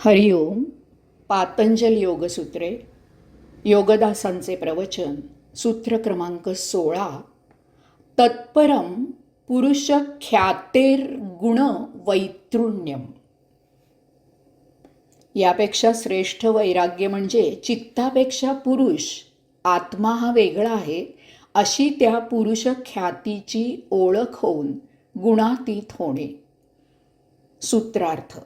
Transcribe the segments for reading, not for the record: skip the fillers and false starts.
हरिओम. पातंजल योगसूत्रे, योगदासांचे प्रवचन, सूत्र क्रमांक 16. तत्परम पुरुष ख्यातेर गुण वैतृण्यम. यापेक्षा श्रेष्ठ वैराग्य म्हणजे चित्तापेक्षा पुरुष आत्मा हा वेगळा आहे अशी त्या पुरुष ख्यातीची ओळख होऊन गुणातीत होणे. सूत्रार्थ.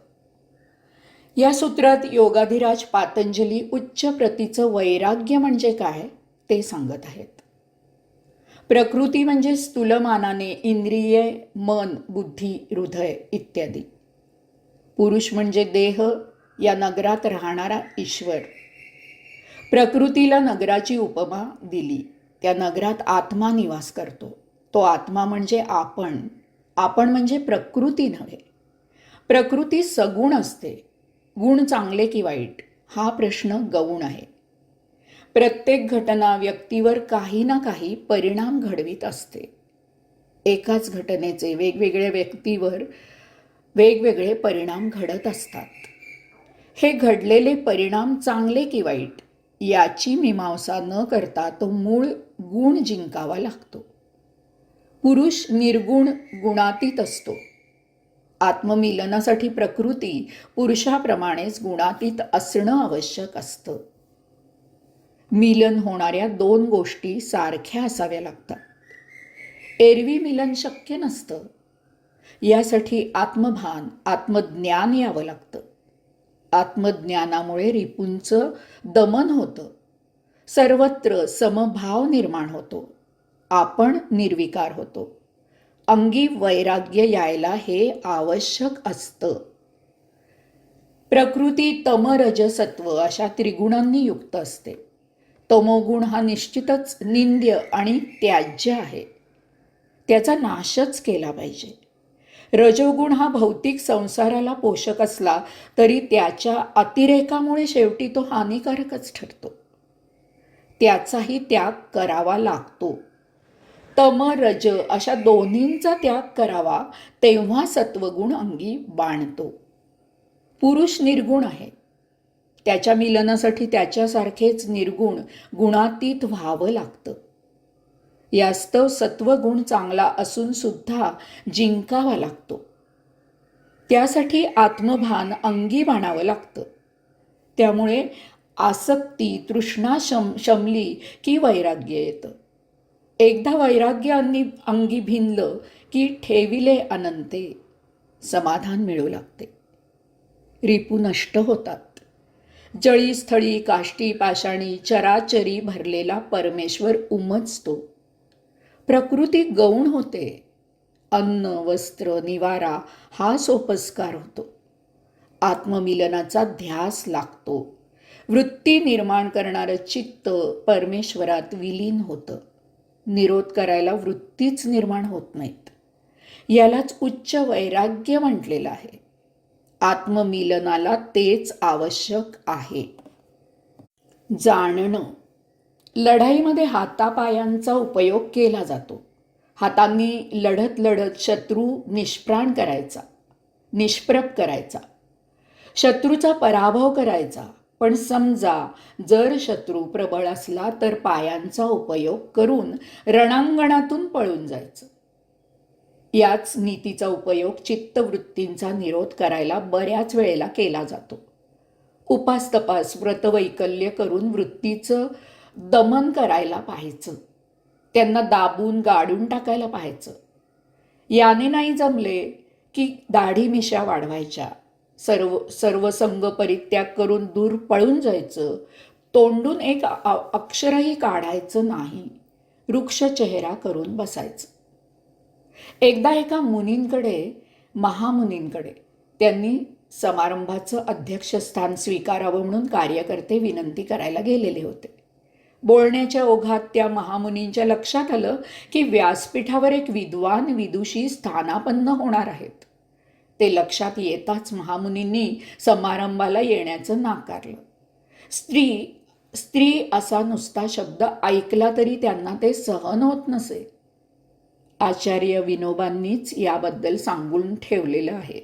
या सूत्रात योगाधिराज पातंजली उच्च प्रतीचं वैराग्य म्हणजे काय ते सांगत आहेत. प्रकृती म्हणजे स्थूलमानाने इंद्रिये, मन, बुद्धी, हृदय इत्यादी. पुरुष म्हणजे देह, या नगरात राहणारा ईश्वर. प्रकृतीला नगराची उपमा दिली. त्या नगरात आत्मा निवास करतो. तो आत्मा म्हणजे आपण. आपण म्हणजे प्रकृती नव्हे. प्रकृती सगुण असते. गुण चांगले की वाईट हा प्रश्न गौण आहे. प्रत्येक घटना व्यक्तीवर काही ना काही परिणाम घडवीत असते. एकाच घटनेचे वेगवेगळ्या व्यक्तीवर वेगवेगळे परिणाम घडत असतात. हे घडलेले परिणाम चांगले की वाईट याची मीमांसा न करता तो मूळ गुण जिंकावा लागतो. पुरुष निर्गुण गुणातीत असतो. आत्ममिलनासाठी प्रकृती पुरुषाप्रमाणेच गुणातीत असणं आवश्यक असतं. मिलन होणाऱ्या दोन गोष्टी सारख्या असाव्या लागतात. एरवी मिलन शक्य नसतं. यासाठी आत्मभान, आत्मज्ञान यावं लागतं. आत्मज्ञानामुळे रिपूंचं दमन होतं. सर्वत्र समभाव निर्माण होतो. आपण निर्विकार होतो. अंगी वैराग्य यायला हे आवश्यक असतं. प्रकृती तम, रज, सत्व अशा त्रिगुणांनी युक्त असते. तमोगुण हा निश्चितच निंद्य आणि त्याज्य आहे. त्याचा नाशच केला पाहिजे. रजोगुण हा भौतिक संसाराला पोषक असला तरी त्याच्या अतिरेकामुळे शेवटी तो हानिकारकच ठरतो. त्याचाही त्याग करावा लागतो. तम, रज अशा दोन्हींचा त्याग करावा तेव्हा सत्वगुण अंगी बाणतो. पुरुष निर्गुण आहे. त्याच्या मिलनासाठी त्याच्यासारखेच निर्गुण गुणातीत व्हावं लागतं. यास्तव सत्वगुण चांगला असून सुद्धा जिंकावा लागतो. त्यासाठी आत्मभान अंगी बाणावं लागतं. त्यामुळे आसक्ती, तृष्णा शमली की वैराग्य येतं. एकदा वैराग्य अंगी भिनलं की ठेविले अनंते समाधान मिळू लागते. रिपू नष्ट होतात. जळी स्थळी काष्टी पाषाणी चराचरी भरलेला परमेश्वर उमजतो. प्रकृती गौण होते. अन्न, वस्त्र, निवारा हा सोपस्कार होतो. आत्ममिलनाचा ध्यास लागतो. वृत्ती निर्माण करणारं चित्त परमेश्वरात विलीन होतं. निरोध करायला वृत्तीच निर्माण होत नाहीत. यालाच उच्च वैराग्य म्हटलेलं आहे. आत्ममिलनाला तेच आवश्यक आहे. जाणणं. लढाईमध्ये हातापायांचा उपयोग केला जातो. हातांनी लढत लढत शत्रू निष्प्राण करायचा, निष्प्रभ करायचा, शत्रूचा पराभव करायचा. पण समजा जर शत्रू प्रबळ असला तर पायांचा उपयोग करून रणांगणातून पळून जायचं. याच नीतीचा उपयोग चित्तवृत्तींचा निरोध करायला बऱ्याच वेळेला केला जातो. उपास तपास व्रतवैकल्य करून वृत्तीचं दमन करायला पाहायचं. त्यांना दाबून गाडून टाकायला पाहायचं. याने नाही जमले की दाढी मिशा वाढवायच्या. सर्व संग परित्याग करून दूर पळून जायचं. तोंडून एक अक्षरही काढायचं नाही. वृक्ष चेहरा करून बसायचं. एकदा एका महामुनींकडे त्यांनी समारंभाचं अध्यक्षस्थान स्वीकारावं म्हणून कार्यकर्ते विनंती करायला गेलेले होते. बोलण्याच्या ओघात त्या महामुनींच्या लक्षात आलं की व्यासपीठावर एक विद्वान विदुषी स्थानापन्न होणार आहेत. ते लक्षात येताच महामुनींनी समारंभाला येण्याचं नाकारलं. स्त्री असा नुसता शब्द ऐकला तरी त्यांना ते सहन होत नसे. आचार्य विनोबांनीच याबद्दल सांगून ठेवलेलं आहे.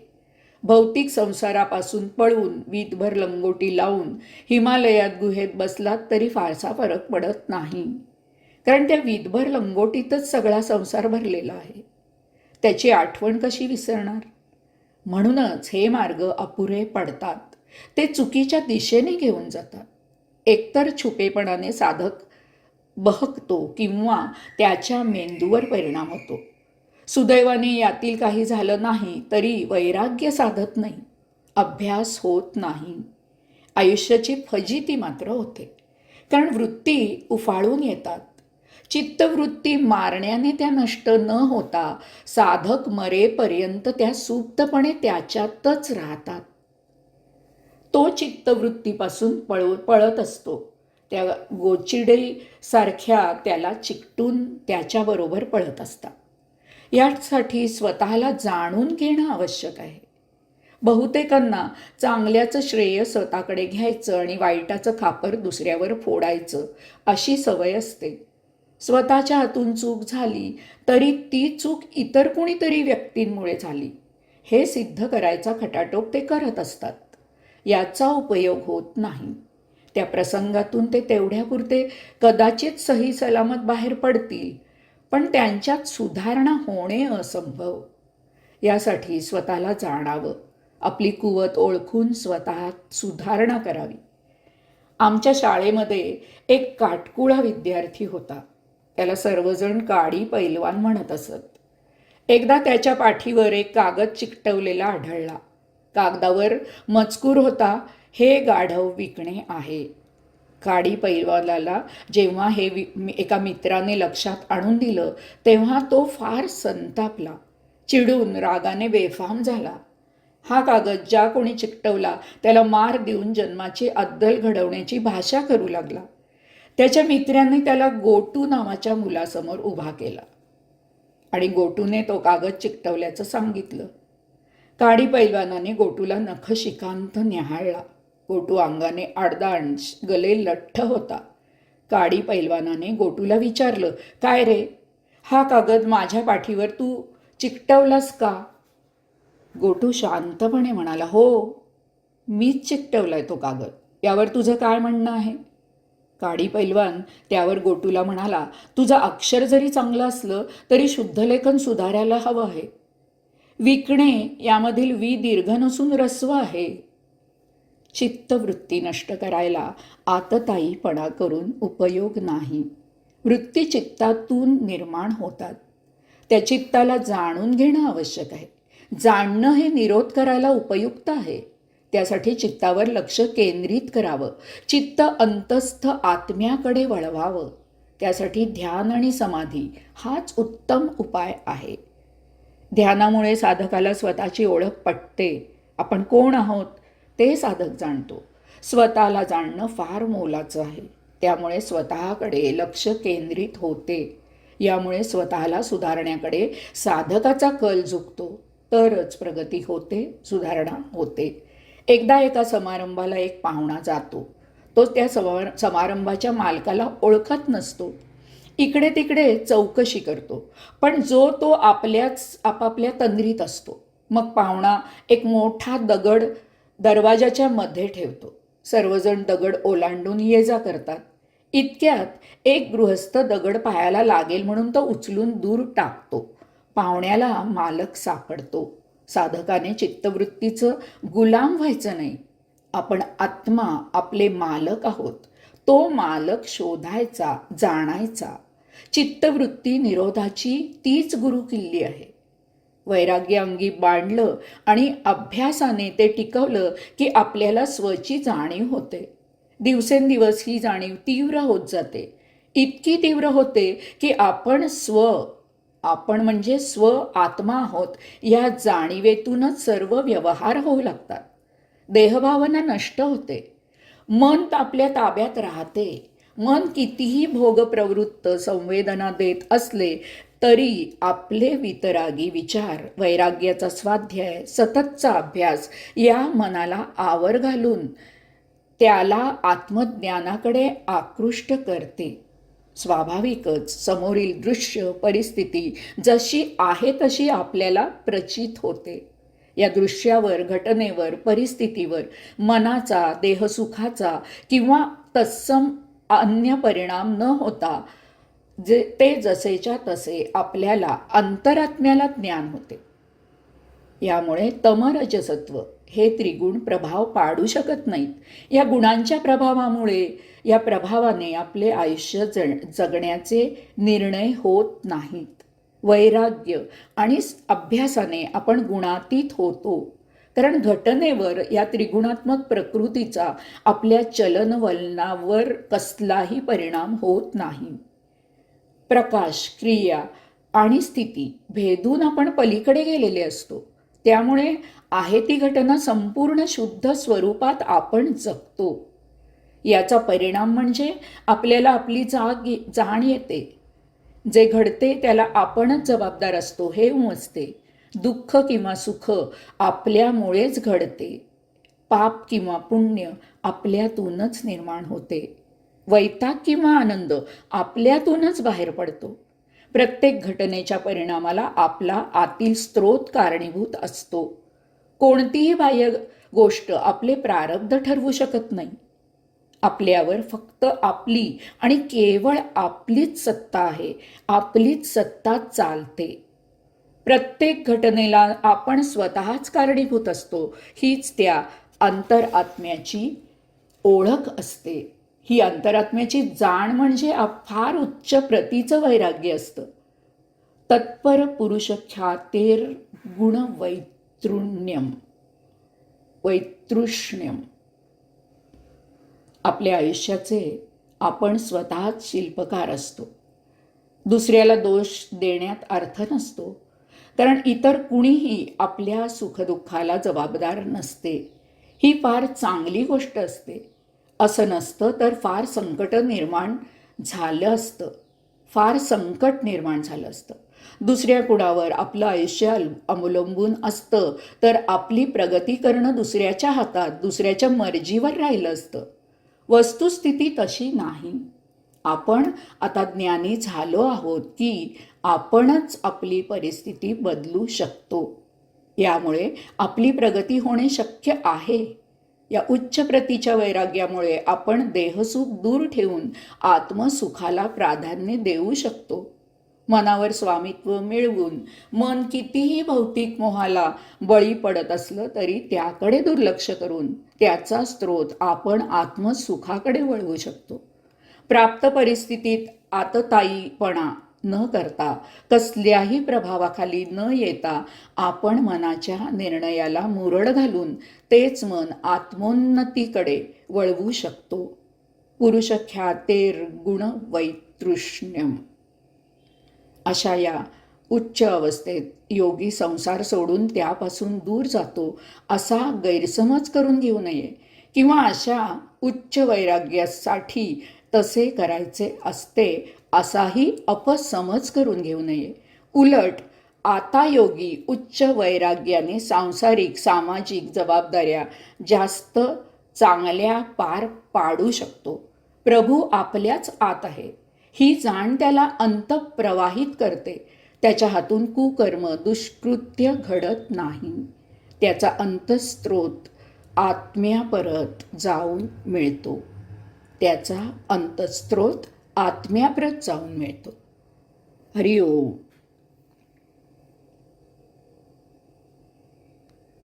भौतिक संसारापासून पळून वीतभर लंगोटी लावून हिमालयात गुहेत बसलात तरी फारसा फरक पडत नाही. कारण त्या वीतभर लंगोटीतच सगळा संसार भरलेला आहे. त्याची आठवण कशी विसरणार? म्हणूनच हे मार्ग अपुरे पडतात. ते चुकीच्या दिशेने घेऊन जातात. एकतर छुपेपणाने साधक बहकतो किंवा त्याच्या मेंदूवर परिणाम होतो. सुदैवाने यातील काही झालं नाही तरी वैराग्य साधत नाही, अभ्यास होत नाही. आयुष्याची फजिती मात्र होते. कारण वृत्ती उफाळून येतात. चित्तवृत्ती मारण्याने त्या नष्ट न होता साधक मरेपर्यंत त्या सुप्तपणे त्याच्यातच राहतात. तो चित्तवृत्तीपासून पळत असतो. त्या गोचिडेसारख्या त्याला चिकटून त्याच्याबरोबर पळत असतात. यासाठी स्वतःला जाणून घेणं आवश्यक आहे. बहुतेकांना चांगल्याचं श्रेय स्वतःकडे घ्यायचं आणि वाईटाचं खापर दुसऱ्यावर फोडायचं अशी सवय असते. स्वतःच्या हातून चूक झाली तरी ती चूक इतर कुणीतरी व्यक्तींमुळे झाली हे सिद्ध करायचा खटाटोप ते करत असतात. याचा उपयोग होत नाही. त्या प्रसंगातून ते तेवढ्यापुरते कदाचित सही सलामत बाहेर पडतील, पण त्यांच्यात सुधारणा होणे असंभव. यासाठी स्वतःला जाणावं, आपली कुवत ओळखून स्वतःत सुधारणा करावी. आमच्या शाळेमध्ये एक काटकुळा विद्यार्थी होता. त्याला सर्वजण काडी पैलवान म्हणत असत. एकदा त्याच्या पाठीवर एक कागद चिकटवलेला आढळला. कागदावर मजकूर होता, हे गाढव विकणे आहे. काडी पैलवानाला जेव्हा हे एका मित्राने लक्षात आणून दिलं तेव्हा तो फार संतापला. चिडून रागाने बेफाम झाला. हा कागद ज्या कोणी चिकटवला त्याला मार देऊन जन्माची अद्दल घडवण्याची भाषा करू लागला. त्याच्या मित्रांनी त्याला गोटू नावाच्या मुलासमोर उभा केला आणि गोटूने तो कागद चिकटवल्याचं सांगितलं. काडी पैलवानाने गोटूला नखशिकांत न्याहाळला. गोटू अंगाने आडदांड, गले लठ्ठ होता. काडी पैलवानाने गोटूला विचारलं, काय रे, हा कागद माझ्या पाठीवर तू चिकटवलास का? गोटू शांतपणे म्हणाला, हो, मीच चिकटवलाय तो कागद. यावर तुझं काय म्हणणं आहे? काडी पैलवान त्यावर गोटूला म्हणाला, तुझं अक्षर जरी चांगलं असलं तरी शुद्धलेखन सुधारायला हवं आहे. विकणे यामधील वी दीर्घ नसून ऱ्हस्व आहे. चित्तवृत्ती नष्ट करायला आतताईपणा करून उपयोग नाही. वृत्ती चित्तातून निर्माण होतात. त्या चित्ताला जाणून घेणं आवश्यक आहे. जाणणं हे निरोध करायला उपयुक्त आहे. त्यासाठी चित्तावर लक्ष केंद्रित करावं. चित्त अंतस्थ आत्म्याकडे वळवावं. त्यासाठी ध्यान आणि समाधी हाच उत्तम उपाय आहे. ध्यानामुळे साधकाला स्वतःची ओळख पटते. आपण कोण आहोत ते साधक जाणतो. स्वतःला जाणणं फार मोलाचं आहे. त्यामुळे स्वतःकडे लक्ष केंद्रित होते. यामुळे स्वतःला सुधारण्याकडे साधकाचा कल झुकतो. तरच प्रगती होते, सुधारणा होते. एकदा एका समारंभाला एक पाहुणा जातो. तो त्या समारंभाच्या मालकाला ओळखत नसतो. इकडे तिकडे चौकशी करतो, पण तो आपापल्या तंद्रीत असतो. मग पाहुणा एक मोठा दगड दरवाजाच्या मध्ये ठेवतो. सर्वजण दगड ओलांडून ये जा करतात. इतक्यात एक गृहस्थ दगड पायाला लागेल म्हणून तो उचलून दूर टाकतो. पाहुण्याला मालक सापडतो. साधकाने चित्तवृत्तीचं गुलाम व्हायचं नाही. आपण आत्मा, आपले मालक आहोत. तो मालक शोधायचा, जाणायचा. चित्तवृत्ती निरोधाची तीच गुरुकिल्ली आहे. वैराग्य अंगी बांधलं आणि अभ्यासाने ते टिकवलं की आपल्याला स्वची जाणीव होते. दिवसेंदिवस ही जाणीव तीव्र होत जाते. इतकी तीव्र होते की आपण म्हणजे स्व आत्मा आहोत या जाणीवेतूनच सर्व व्यवहार होऊ लागतात. देहभावना नष्ट होते. मन आपल्या ताब्यात राहते. मन कितीही भोगप्रवृत्त संवेदना देत असले तरी आपले वितरागी विचार, वैराग्याचा स्वाध्याय, सततचा अभ्यास या मनाला आवर घालून त्याला आत्मज्ञानाकडे आकृष्ट करते. स्वाभाविकच समोरील दृश्य, परिस्थिती जशी आहे तशी आपल्याला प्रचित होते. या दृश्यावर, घटनेवर, परिस्थितीवर मनाचा, देहसुखाचा किंवा तत्सम अन्य परिणाम न होता ते जसेच्या तसे आपल्याला अंतरात्म्याला ज्ञान होते. यामुळे तमरजसत्व हे त्रिगुण प्रभाव पाडू शकत नाहीत. या गुणांच्या प्रभावाने आपले आयुष्य जगण्याचे निर्णय होत नाहीत. वैराग्य आणि अभ्यासाने आपण गुणातीत होतो. कारण घटनेवर या त्रिगुणात्मक प्रकृतीचा आपल्या चलनवलनावर कसलाही परिणाम होत नाही. प्रकाश, क्रिया आणि स्थिती भेदून आपण पलीकडे गेलेले असतो. त्यामुळे आहे ती घटना संपूर्ण शुद्ध स्वरूपात आपण जगतो. याचा परिणाम म्हणजे आपल्याला आपली जाण येते. जे घडते त्याला आपणच जबाबदार असतो हे उमजते. दुःख किंवा सुख आपल्यामुळेच घडते. पाप किंवा पुण्य आपल्यातूनच निर्माण होते. वैताग किंवा आनंद आपल्यातूनच बाहेर पडतो. प्रत्येक घटनेच्या परिणामाला आपला आतील स्रोत कारणीभूत असतो. कोणतीही बाह्य गोष्ट आपले प्रारब्ध ठरवू शकत नाही. आपल्यावर फक्त आपली आणि केवळ आपलीच सत्ता आहे. आपलीच सत्ता चालते. प्रत्येक घटनेला आपण स्वतःच कारणीभूत असतो. हीच त्या अंतरात्म्याची ओळख असते. ही अंतरात्म्याची जाण म्हणजे फार उच्च प्रतीचं वैराग्य असतं. तत्पर पुरुष ख्यातेर गुण वैतृष्ण्यम. आपल्या आयुष्याचे आपण स्वतःच शिल्पकार असतो. दुसऱ्याला दोष देण्यात अर्थ नसतो. कारण इतर कुणीही आपल्या सुखदुःखाला जबाबदार नसते. ही फार चांगली गोष्ट असते. असं नसतं तर फार संकट निर्माण झालं असतं. दुसऱ्या कुणावर आपलं आयुष्य अवलंबून असतं तर आपली प्रगती करणं दुसऱ्याच्या हातात, दुसऱ्याच्या मर्जीवर राहिलं असतं. वस्तुस्थिती तशी नाही. आपण आता ज्ञानी झालो आहोत की आपणच आपली परिस्थिती बदलू शकतो. यामुळे आपली प्रगती होणे शक्य आहे. या उच्च प्रतीच्या वैराग्यामुळे आपण देहसुख दूर ठेवून आत्मसुखाला प्राधान्य देऊ शकतो. मनावर स्वामित्व मिळवून मन कितीही भौतिक मोहाला बळी पडत असलं तरी त्याकडे दुर्लक्ष करून त्याचा स्रोत आपण आत्मसुखाकडे वळवू शकतो. प्राप्त परिस्थितीत आततायीपणा न करता, कसल्याही प्रभावाखाली न येता आपण मनाच्या निर्णयाला मुरड घालून तेच मन आत्मोन्नतीकडे वळवू शकतो. पुरुष ख्यातेर गुण वैतृष्ण्यम. अशा या उच्च अवस्थेत योगी संसार सोडून त्यापासून दूर जातो असा गैरसमज करून घेऊ नये किंवा अशा उच्च वैराग्यासाठी तसे करायचे असते असाही अपसमज करून घेऊ नये. उलट आता योगी उच्च वैराग्याने सांसारिक सामाजिक जबाबदाऱ्या जास्त चांगल्या पार पाडू शकतो. प्रभू आपल्याच आत आहे ही जाण त्याला अंतःप्रवाहित करते. त्याच्या हातून कुकर्म दुष्कृत्य घडत नाही. त्याचा अंतस्त्रोत आत्म्यापरत जाऊन मिळतो. हरि ओम.